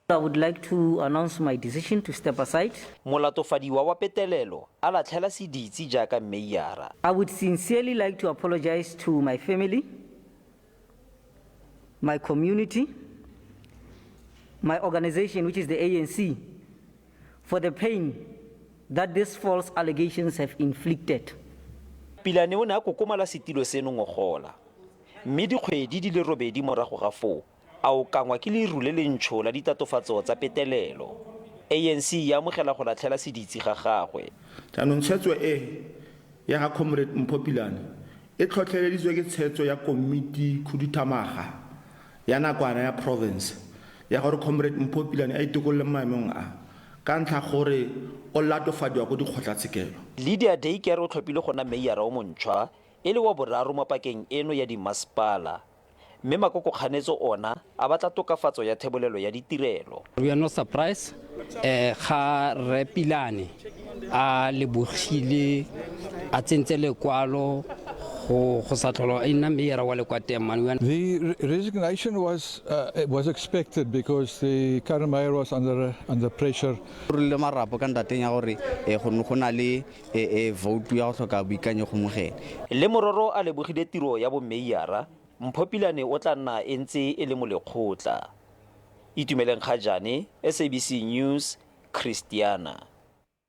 I would like to announce my decision to step aside. Molatofadiwa wa petelelo a latlhela seditsi jaaka Meyara. I would sincerely like to apologize to my family, my community, my organization, which is the ANC, for the pain that these false allegations have inflicted. Pilane o ne a kokomala setilo seno ngwagola. Mme dikgwedi di le robedi morago ga foo a o kangwa ke leru le lentšho la ditatofatso tsa petelelo. ANC ya amogela go latlhela seditsi ga gagwe. Jaanong tshetso ya ga comrade Mpho Pilane e tlhotlheleditswe ke tshetso ya komiti khuduthamaga ya nakwana ya province ya gore comrade Mpho Pilane a itokolle maemong a ka ntlha gore o latofadiwa go dikgotlatshekelo. Lydia Daycare o tlhophile go nna Meyara o montšhwa e le wa boraro mo pakeng eno ya dimmasepala. Mme Makgotlakganyetso ona a batla tokafatso ya thebolelo ya ditirelo. We are not surprised ga re Pilane a lebogile a tsentse lekwalo go sa tlholo e nna Meyara wa Lekwa Teemane. The resignation was expected because the current mayor was under pressure. Le marapo ka ntateng ya gore go na le vote ya go tlhoka boikanyo go mogela. Le mororo a lebogile tiro ya bo Meyara, Mpho Pilane o tla nna e ntse e le mo lekgotla. Itumeleng Kgajane, SABC News, Christiana.